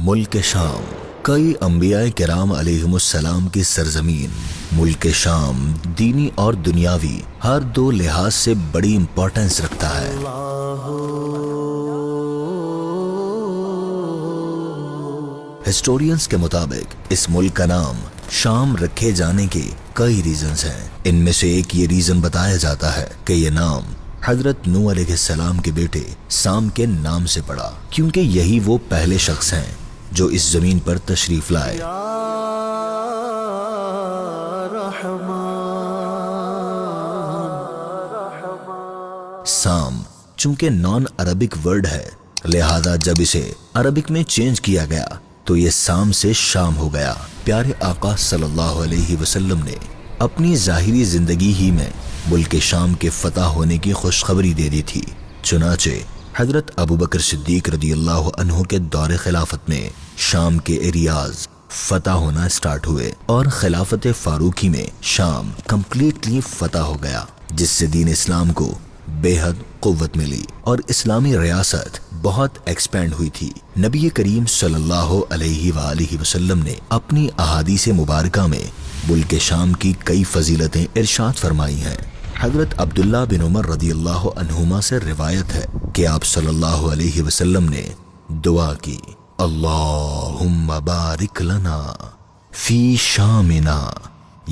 ملک شام کئی انبیاء کرام علیہم کی سرزمین ملک شام دینی اور دنیاوی ہر دو لحاظ سے بڑی امپورٹنس رکھتا ہے۔ ہسٹورینز کے مطابق اس ملک کا نام شام رکھے جانے کے کئی ریزنز ہیں۔ ان میں سے ایک یہ ریزن بتایا جاتا ہے کہ یہ نام حضرت نوح علیہ السلام کے بیٹے سام کے نام سے پڑا، کیونکہ یہی وہ پہلے شخص ہیں جو اس زمین پر تشریف لائے۔ سام چونکہ نان عربک ورڈ ہے، لہذا جب اسے عربک میں چینج کیا گیا تو یہ سام سے شام ہو گیا۔ پیارے آقا صلی اللہ علیہ وسلم نے اپنی ظاہری زندگی ہی میں ملک شام کے فتح ہونے کی خوشخبری دے دی تھی، چنانچہ حضرت ابوبکر صدیق رضی اللہ عنہ کے دور خلافت میں شام کے ایریاز فتح ہونا سٹارٹ ہوئے اور خلافت فاروقی میں شام کمپلیٹلی فتح ہو گیا، جس سے دین اسلام کو بے حد قوت ملی اور اسلامی ریاست بہت ایکسپینڈ ہوئی تھی۔ نبی کریم صلی اللہ علیہ وآلہ وسلم نے اپنی احادیث مبارکہ میں ملک شام کی کئی فضیلتیں ارشاد فرمائی ہیں۔ حضرت عبداللہ بن عمر رضی اللہ عنہما سے روایت ہے کہ آپ صلی اللہ علیہ وسلم نے دعا کی، اللہم بارک لنا فی شامنا،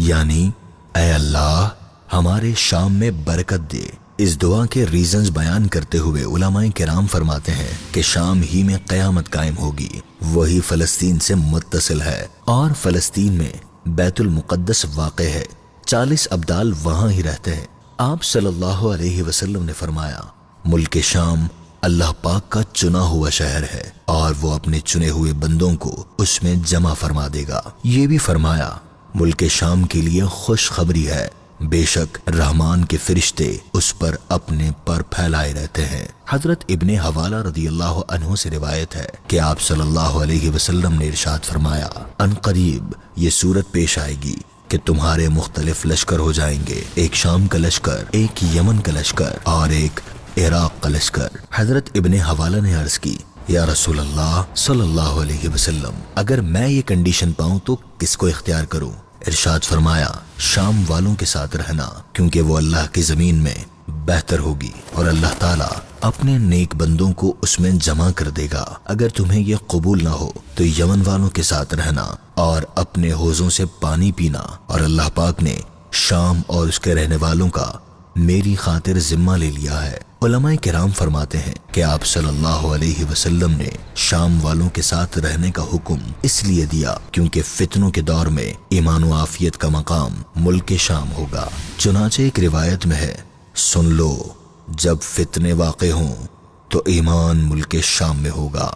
یعنی اے اللہ ہمارے شام میں برکت دے۔ اس دعا کے ریزنز بیان کرتے ہوئے علماء کرام فرماتے ہیں کہ شام ہی میں قیامت قائم ہوگی، وہی فلسطین سے متصل ہے اور فلسطین میں بیت المقدس واقع ہے، 40 ابدال وہاں ہی رہتے ہیں۔ آپ صلی اللہ علیہ وسلم نے فرمایا، ملک شام اللہ پاک کا چنا ہوا شہر ہے اور وہ اپنے چنے ہوئے بندوں کو اس میں جمع فرما دے گا۔ یہ بھی فرمایا، ملک شام کے لیے خوشخبری ہے، بے شک رحمان کے فرشتے اس پر اپنے پر پھیلائے رہتے ہیں۔ حضرت ابن حوالہ رضی اللہ عنہ سے روایت ہے کہ آپ صلی اللہ علیہ وسلم نے ارشاد فرمایا، ان قریب یہ صورت پیش آئے گی کہ تمہارے مختلف لشکر ہو جائیں گے، ایک شام کا لشکر، ایک یمن کا لشکر اور ایک عراق کا لشکر۔ حضرت ابن حوالہ نے عرض کی، یا رسول اللہ صلی اللہ علیہ وسلم، اگر میں یہ کنڈیشن پاؤں تو کس کو اختیار کروں؟ ارشاد فرمایا، شام والوں کے ساتھ رہنا، کیونکہ وہ اللہ کی زمین میں بہتر ہوگی اور اللہ تعالیٰ اپنے نیک بندوں کو اس میں جمع کر دے گا۔ اگر تمہیں یہ قبول نہ ہو تو یمن والوں کے ساتھ رہنا اور اپنے حوضوں سے پانی پینا، اور اللہ پاک نے شام اور اس کے رہنے والوں کا میری خاطر ذمہ لے لیا ہے۔ علماء کرام فرماتے ہیں کہ آپ صلی اللہ علیہ وسلم نے شام والوں کے ساتھ رہنے کا حکم اس لیے دیا کیونکہ فتنوں کے دور میں ایمان و عافیت کا مقام ملک شام ہوگا۔ چنانچہ ایک روایت میں ہے، سن لو جب فتنے واقع ہوں تو ایمان ملک شام میں ہوگا۔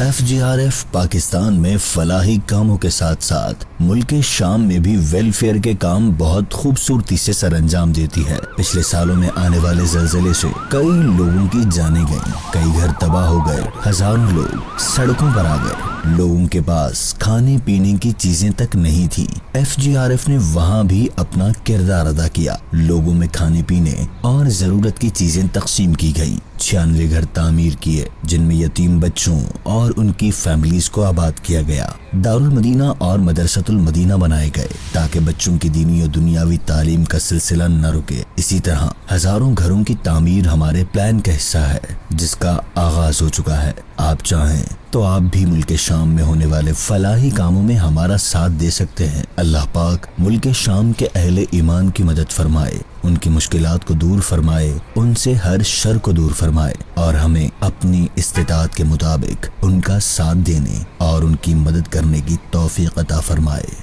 FGRF پاکستان میں فلاحی کاموں کے ساتھ ساتھ ملک شام میں بھی ویلفیئر کے کام بہت خوبصورتی سے سر انجام دیتی ہے۔ پچھلے سالوں میں آنے والے زلزلے سے کئی لوگوں کی جانیں گئیں، کئی گھر تباہ ہو گئے، ہزاروں لوگ سڑکوں پر آ گئے، لوگوں کے پاس کھانے پینے کی چیزیں تک نہیں تھی۔ FGRF نے وہاں بھی اپنا کردار ادا کیا، لوگوں میں کھانے پینے اور ضرورت کی چیزیں تقسیم کی گئی، 96 گھر تعمیر کیے جن میں یتیم بچوں اور ان کی فیملیز کو آباد کیا گیا، دارالمدینہ اور مدرسۃ المدینہ بنائے گئے تاکہ بچوں کی دینی و دنیاوی تعلیم کا سلسلہ نہ رکے۔ اسی طرح ہزاروں گھروں کی تعمیر ہمارے پلان کا حصہ ہے جس کا آغاز ہو چکا ہے۔ آپ چاہیں تو آپ بھی ملک شام میں ہونے والے فلاحی کاموں میں ہمارا ساتھ دے سکتے ہیں۔ اللہ پاک ملک شام کے اہل ایمان کی مدد فرمائے، ان کی مشکلات کو دور فرمائے، ان سے ہر شر کو دور فرمائے اور ہمیں اپنی استطاعت کے مطابق ان کا ساتھ دینے اور ان کی مدد کرنے کی توفیق عطا فرمائے۔